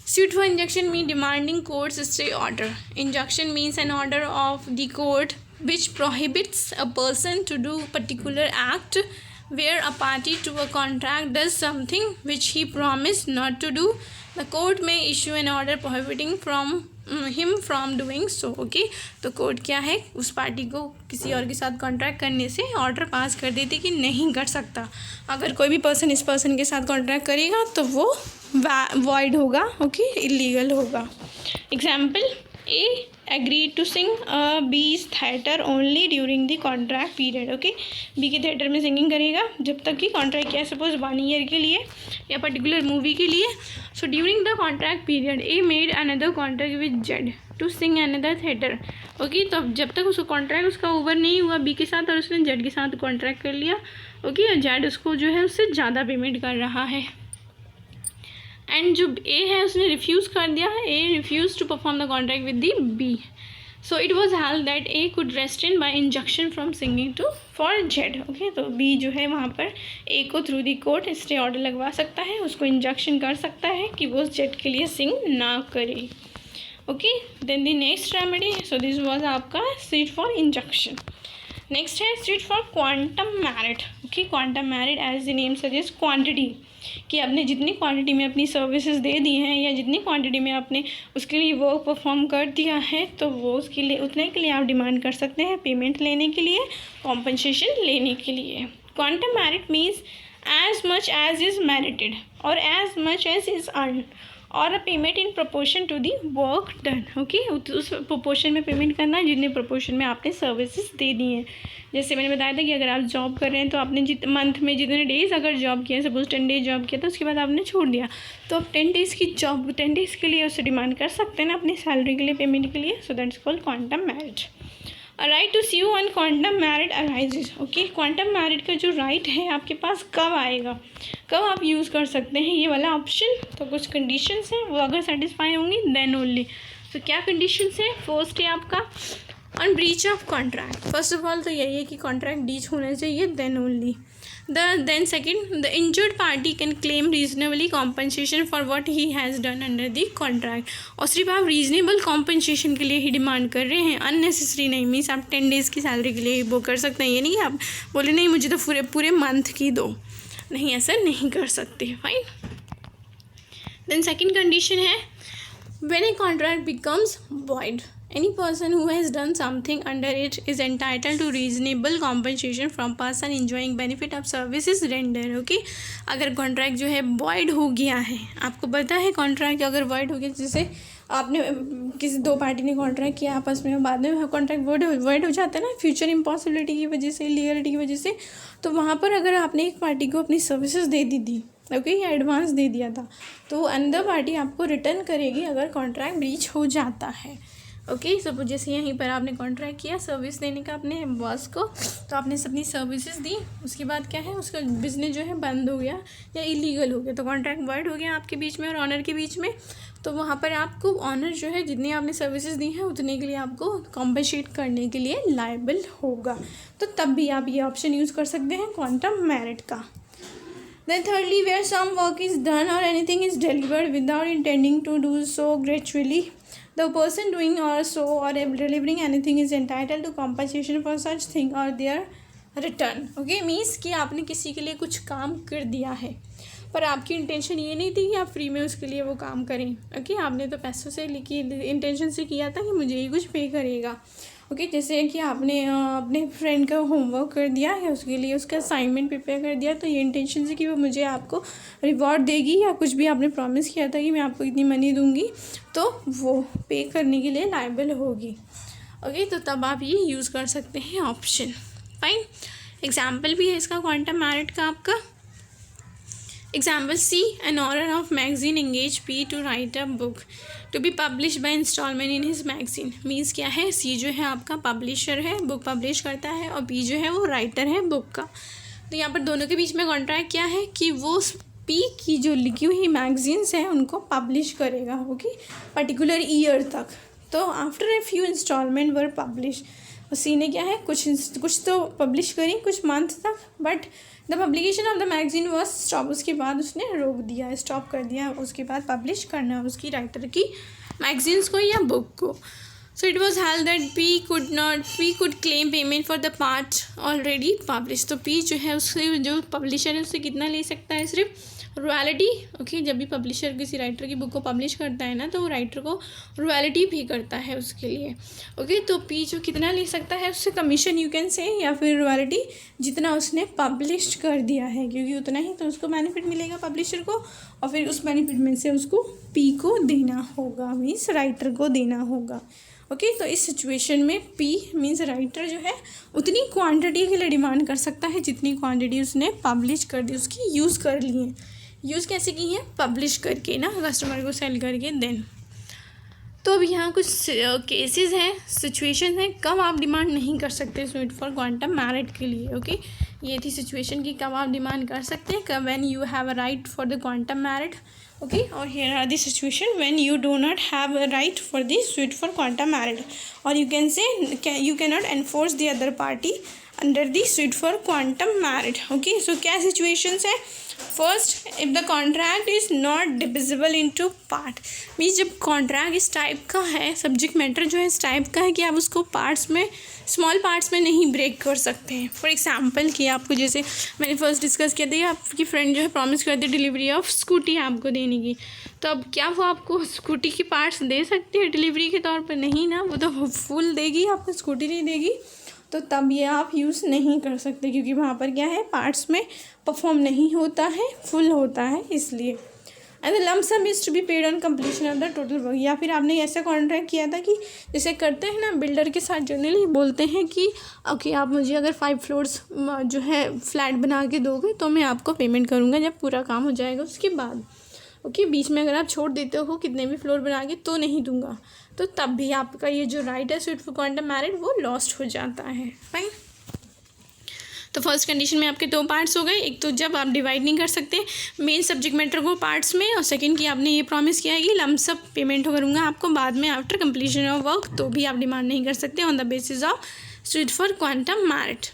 Suit for injunction means demanding court's stay order. Injunction means an order of the court which prohibits a person to do particular act where a party to a contract does something which he promised not to do. The court may issue an order prohibiting him from doing so. Okay, तो कोर्ट क्या है, उस पार्टी को किसी और के साथ कॉन्ट्रैक्ट करने से ऑर्डर पास कर देती कि नहीं कर सकता। अगर कोई भी पर्सन इस पर्सन के साथ कॉन्ट्रैक्ट करेगा तो वो वॉइड होगा। ओके, इलीगल होगा। Example, A agree to sing बी's theatre only during the contract period. Okay, B के थिएटर में सिंगिंग करेगा जब तक कि कॉन्ट्रैक्ट किया है, सपोज 1 ईयर के लिए या पर्टिकुलर मूवी के लिए। So during the contract period a made another contract with Z to sing another theatre. Okay, तो जब तक उसका कॉन्ट्रैक्ट उसका ओवर नहीं हुआ बी के साथ और उसने जेड के साथ कॉन्ट्रैक्ट कर लिया। ओके, और जेड उसको जो है उससे ज़्यादा पेमेंट कर रहा है, एंड जो ए है उसने रिफ्यूज़ कर दिया है, A refuse to perform the contract with the B. So it was held that A could restrain by injunction from singing to for Z. Okay, तो बी जो है वहाँ पर ए को through the court stay order लगवा सकता है, उसको इंजक्शन कर सकता है कि वो जेड के लिए सिंग ना करे। Okay, then the next remedy, so this was आपका सीट फॉर इंजक्शन। नेक्स्ट है suit for quantum meruit. Okay, quantum meruit as the name suggest quantity, कि आपने जितनी क्वांटिटी में अपनी सर्विसेज दे दी हैं या जितनी क्वांटिटी में आपने उसके लिए वर्क परफॉर्म कर दिया है, तो वो उसके लिए उतने के लिए आप डिमांड कर सकते हैं पेमेंट लेने के लिए, कॉम्पनसेशन लेने के लिए। Quantum meruit means as much as is merited और as much as is earn और a payment in proportion to the work done. Okay, उस प्रोपोर्शन में पेमेंट करना है जितने प्रोपोर्शन में आपने सर्विसेज दे दी हैं। जैसे मैंने बताया था कि अगर आप जॉब कर रहे हैं तो आपने मंथ में जितने डेज़ अगर जॉब किया, सपोज 10 डेज जॉब किया, तो उसके बाद आपने छोड़ दिया, तो आप 10 डेज़ की जॉब 10 डेज़ के लिए उससे डिमांड कर सकते हैं ना अपनी सैलरी के लिए पेमेंट के लिए। So that's called quantum meruit. Right to sue on quantum meruit arises. Okay, quantum meruit का जो राइट है आपके पास कब आएगा, कब आप यूज़ कर सकते हैं ये वाला ऑप्शन। तो कुछ कंडीशंस हैं, वो अगर सेटिस्फाई होंगी देन ओनली। तो क्या कंडीशंस हैं? फर्स्ट है आपका on breach of contract. First of all तो यही है कि कॉन्ट्रैक्ट ब्रीच होना चाहिए, then only. Then second, the injured party can claim reasonably compensation for what he has done under the contract। और सिर्फ आप रीजनेबल कॉम्पनसेशन के लिए ही डिमांड कर रहे हैं, अननेसेसरी नहीं। मीन्स आप 10 डेज़ की सैलरी के लिए वो कर सकते हैं, ये नहीं आप बोले नहीं मुझे तो पूरे मंथ की दो, नहीं, ऐसा नहीं कर सकते। फाइन। देन सेकेंड कंडीशन है when a contract becomes void, any person who has done something under it is entitled to reasonable compensation from person enjoying benefit of services rendered। Okay, अगर कॉन्ट्रैक्ट जो है void हो गया है, आपको पता है कॉन्ट्रैक्ट अगर void हो गया, जैसे आपने किसी दो पार्टी ने कॉन्ट्रैक्ट किया आपस में, बाद में कॉन्ट्रैक्ट void हो जाता है ना फ्यूचर इम्पॉसिबिलिटी की वजह से, लीगलिटी की वजह से। तो वहाँ पर अगर आपने एक पार्टी को अपनी सर्विसेज दे दी थी, ओके, या एडवांस दे दिया था, तो अनदर पार्टी आपको रिटर्न करेगी अगर कॉन्ट्रैक्ट ब्रीच हो जाता है। ओके, सपोज जैसे यहीं पर आपने कॉन्ट्रैक्ट किया सर्विस देने का अपने बॉस को, तो आपने अपनी सर्विसेज दी, उसके बाद क्या है उसका बिजनेस जो है बंद हो गया या इलीगल हो गया, तो कॉन्ट्रैक्ट वॉइड हो गया आपके बीच में और ऑनर के बीच में। तो वहाँ पर आपको ऑनर जो है जितनी आपने सर्विसेज दी हैं उतने के लिए आपको कॉम्पनसेट करने के लिए लायबल होगा। तो तब भी आप ये ऑप्शन यूज़ कर सकते हैं क्वांटम मैरिट का। Then thirdly, where some work is done or anything is delivered without intending to do so gratuitously, the person doing or so or delivering anything is entitled to compensation for such thing or their return। Okay, means कि आपने किसी के लिए कुछ काम कर दिया है पर आपकी इंटेंशन ये नहीं थी कि आप फ्री में उसके लिए वो काम करें। ओके, आपने तो पैसों से लिखी इंटेंशन से किया था कि मुझे ये कुछ पे करेगा। ओके, जैसे कि आपने अपने फ्रेंड का होमवर्क कर दिया है, उसके लिए उसका असाइनमेंट प्रिपेयर कर दिया, तो ये इंटेंशन से कि वो मुझे आपको रिवॉर्ड देगी या कुछ भी आपने प्रॉमिस किया था कि मैं आपको इतनी मनी दूंगी, तो वो पे करने के लिए लायबल होगी। ओके, तो तब आप ये यूज़ कर सकते हैं ऑप्शन। फाइन। एग्जाम्पल भी है इसका क्वांटम मैरिट का आपका। Example C, an owner of magazine engaged P to write a book to be published by installment in his magazine। Means क्या है, C जो है आपका पब्लिशर है, बुक पब्लिश करता है, और P जो है वो राइटर है बुक का। तो यहाँ पर दोनों के बीच में कॉन्ट्रैक्ट क्या है कि वो P की जो लिखी हुई मैगजीन्स हैं उनको पब्लिश करेगा, ओके, पर्टिकुलर ईयर तक। तो after a few instalment were publish, सी ने क्या है कुछ तो पब्लिश करी कुछ मंथ तक, but the publication of the magazine was stop, उसके बाद उसने रोक दिया, स्टॉप कर दिया उसके बाद पब्लिश करना उसकी राइटर की मैगजीन्स को या बुक को। सो it was held that P could claim payment for the part already publish. तो पी जो है उससे जो पब्लिशर है उससे कितना ले सकता है, सिर्फ रॉयल्टी। ओके, जब भी पब्लिशर किसी राइटर की बुक को पब्लिश करता है ना, तो वो राइटर को रॉयल्टी भी करता है उसके लिए। ओके, तो पी जो कितना ले सकता है उससे कमीशन यू कैन से, या फिर रॉयल्टी जितना उसने पब्लिश कर दिया है, क्योंकि उतना ही तो उसको बेनिफिट मिलेगा पब्लिशर को, और फिर उस बेनिफिट में से उसको पी को देना होगा, मीन्स राइटर को देना होगा। ओके, तो इस सिचुएशन में पी मीन्स राइटर जो है उतनी क्वांटिटी के लिए डिमांड कर सकता है जितनी क्वांटिटी उसने पब्लिश कर दी, उसकी यूज़ कर ली है। यूज़ कैसे की है, पब्लिश करके ना, कस्टमर को सेल करके देन। तो अब यहाँ कुछ केसेस हैं, सिचुएशन हैं कब आप डिमांड नहीं कर सकते स्वीट फॉर क्वांटम मैरिट के लिए। ओके, ये थी सिचुएशन की कब आप डिमांड कर सकते हैं, कब when you have a right for the quantum meruit. Okay, और here are the situation when you do not have a right for the suit for quantum meruit, और you can say you can not enforce the other party under the suit for quantum meruit. Okay, so क्या सिचुएशंस है, first, if the contract is not divisible into part, means जब कॉन्ट्रैक्ट इस टाइप का है, सब्जेक्ट मैटर जो है इस टाइप का है कि आप उसको पार्ट्स में, स्मॉल पार्ट्स में नहीं ब्रेक कर सकते हैं। फॉर एग्जांपल कि आपको, जैसे मैंने फर्स्ट डिस्कस किया था कि आपकी फ्रेंड जो है प्रॉमिस करती है डिलीवरी ऑफ स्कूटी आपको देने की, तो अब क्या वो आपको स्कूटी की पार्ट्स दे सकती है डिलीवरी के तौर पर? नहीं ना, वो तो फुल देगी, आपको स्कूटी नहीं देगी, तो तब ये आप यूज़ नहीं कर सकते, क्योंकि वहाँ पर क्या है, पार्ट्स में परफॉर्म नहीं होता है, फुल होता है, इसलिए। And the lump sum is to be paid on completion of the total work, या फिर आपने ऐसा कॉन्ट्रैक्ट किया था कि जैसे करते हैं ना बिल्डर के साथ, जनरली बोलते हैं कि ओके आप मुझे अगर 5 फ्लोर्स जो है फ्लैट बना के दोगे तो मैं आपको पेमेंट करूँगा जब पूरा काम हो जाएगा उसके बाद। ओके, बीच में अगर आप छोड़ देते हो कितने भी फ्लोर बना के तो नहीं दूंगा, तो तब भी आपका ये जो राइट है स्वीट फॉर क्वांटम मैरिट वो लॉस्ट हो जाता है। फाइन। तो फर्स्ट कंडीशन में आपके 2 पार्ट्स हो गए, एक तो जब आप डिवाइड नहीं कर सकते मेन सब्जेक्ट मैटर को पार्ट्स में, और सेकंड कि आपने ये प्रॉमिस किया है कि लम्प सम पेमेंट करूँगा आपको बाद में आफ्टर कंप्लीशन ऑफ वर्क, तो भी आप डिमांड नहीं कर सकते on the basis of suit for quantum meruit.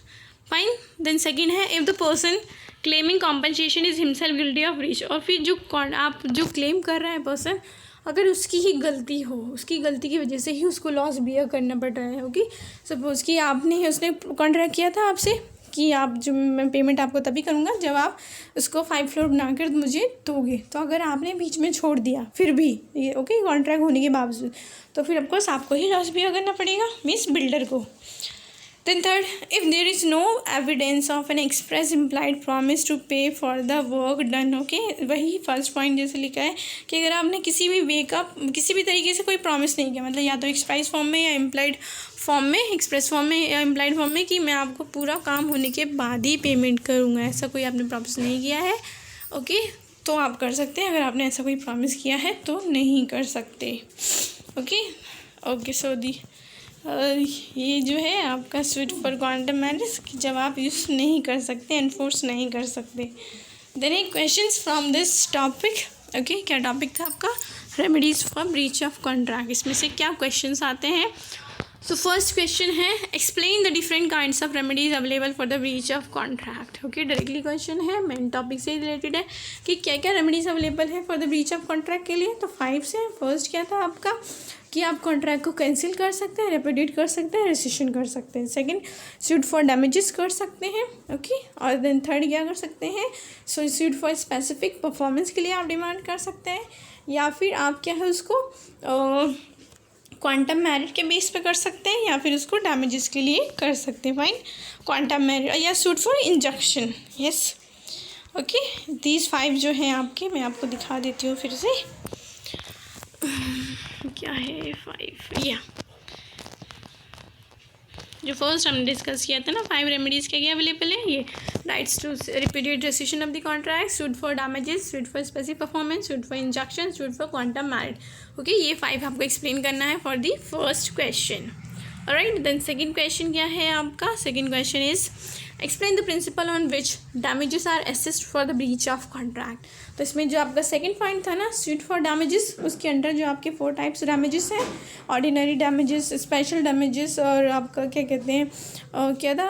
Fine. Then second है, if the person claiming compensation is himself guilty of breach, और फिर जो आप जो क्लेम कर रहा है पर्सन, अगर उसकी ही गलती हो, उसकी गलती की वजह से ही उसको लॉस बियर करना पड़ रहा है। ओके, सपोज़ कि आपने उसने कॉन्ट्रैक्ट किया था आपसे कि आप जो, मैं पेमेंट आपको तभी करूँगा जब आप उसको 5 फ्लोर बनाकर मुझे दोगे, तो अगर आपने बीच में छोड़ दिया फिर भी ये ओके कॉन्ट्रैक्ट होने के बावजूद, तो फिर ऑफकोर्स आपको ही लॉस बियर करना पड़ेगा, मीन्स बिल्डर को। Then third, if there is no evidence of an express implied promise to pay for the work done, okay, वही फर्स्ट पॉइंट जैसे लिखा है कि अगर आपने किसी भी वे का, किसी भी तरीके से कोई प्रॉमिस नहीं किया, मतलब या तो एक्सप्रेस फॉर्म में या इम्प्लाइड फॉर्म में, एक्सप्रेस फॉर्म में या इम्प्लाइड फॉर्म में, कि मैं आपको पूरा काम होने के बाद ही पेमेंट करूँगा, ऐसा कोई आपने प्रॉमिस नहीं किया है, ओके, तो आप कर सकते हैं। अगर आपने ऐसा कोई प्रॉमिस किया है तो नहीं कर सकते। ओके, सो दी ये जो है आपका स्वीट फॉर क्वांटम मैरिट जब आप यूज़ नहीं कर सकते, एनफोर्स नहीं कर सकते। देन एक questions from this topic. Okay, क्या टॉपिक था आपका? Remedies for breach of contract. इसमें से क्या क्वेश्चंस आते हैं? सो फर्स्ट क्वेश्चन है, explain the different kinds of remedies available for the breach of contract. Okay, directly question है, मेन टॉपिक से रिलेटेड है कि क्या क्या रेमेडीज अवेलेबल है for the breach of contract के लिए। तो 5 से फर्स्ट क्या था आपका कि आप कॉन्ट्रैक्ट को कैंसिल कर सकते हैं, रेपुडिएट कर सकते हैं, रेसिशन कर सकते हैं। सेकंड, सूट फॉर डैमेजेस कर सकते हैं। ओके, और देन थर्ड क्या कर सकते हैं? सो सूट फॉर स्पेसिफिक परफॉर्मेंस के लिए आप डिमांड कर सकते हैं, या फिर आप क्या है उसको क्वांटम मैरिट के बेस पे कर सकते हैं, या फिर उसको डैमेजेस के लिए कर सकते हैं। फाइन, क्वांटम मैरिट या suit for injection. Yes, okay, these 5 जो हैं आपके, मैं आपको दिखा देती हूँ फिर से क्या है 5। या जो फर्स्ट हमने डिस्कस किया था ना, 5 रेमेडीज़ क्या क्या अवेलेबल है, ये rights to repeated rescission of the contract, suit for damages, suit for specific performance, suit for injunction, suit for quantum meruit. Okay, ये 5 आपको एक्सप्लेन करना है for the first question. Alright, then second question क्या है आपका? Second question is explain the principle on which damages are assessed for the breach of contract. तो इसमें जो आपका सेकंड पॉइंट था ना, सूट फॉर डैमेजेस, उसके अंडर जो आपके 4 टाइप्स डैमेजेस हैं, ऑर्डिनरी डैमेजेस, स्पेशल डैमेजेस, और आपका क्या कहते हैं क्या था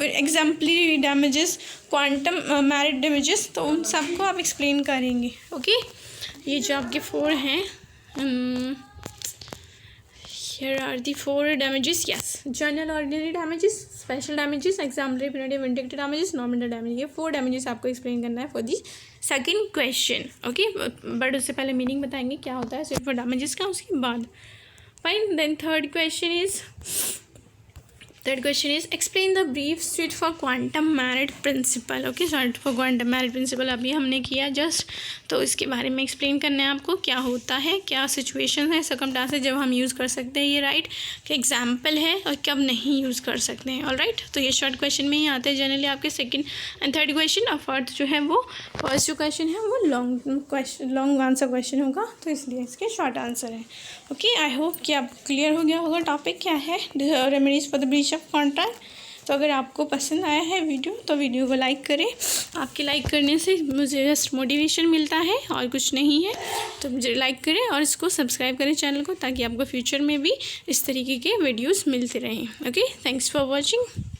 exemplary damages, quantum merit damages, तो उन सबको आप एक्सप्लेन करेंगे। ओके, ये जो आपके 4 हैं, here are the 4 damages. Yes, general ordinary damages, special damages, exemplary, punitive, vindictive damages, nominal damage। ये 4 damages आपको एक्सप्लेन करना है for the second question. Okay, but उससे पहले मीनिंग बताएंगे क्या होता है सूट फॉर डैमेजेस का, उसके बाद। Fine, then third question is explain the brief suit for quantum meruit principle. Okay, suit for quantum meruit principle अभी हमने किया जस्ट, तो इसके बारे में एक्सप्लेन करना है आपको, क्या होता है, क्या सिचुएशन है, सर्कमस्टांसेस जब हम यूज़ कर सकते हैं ये राइट, क्या एग्जाम्पल है, और कब नहीं यूज़ कर सकते हैं। ऑलराइट, तो ये शॉर्ट क्वेश्चन में ही आते हैं जनरली आपके सेकंड एंड थर्ड क्वेश्चन। और फोर्थ जो है वो फर्स्ट जो क्वेश्चन है वो लॉन्ग आंसर क्वेश्चन होगा, तो इसलिए इसके शॉर्ट आंसर है। ओके, आई होप कि आप क्लियर हो गया होगा टॉपिक क्या है remedies for the breach of contract. तो अगर आपको पसंद आया है वीडियो तो वीडियो को लाइक करें, आपके लाइक करने से मुझे जस्ट मोटिवेशन मिलता है और कुछ नहीं है, तो मुझे लाइक करें और इसको सब्सक्राइब करें चैनल को, ताकि आपको फ्यूचर में भी इस तरीके के वीडियोस मिलते रहें। Okay, thanks for watching.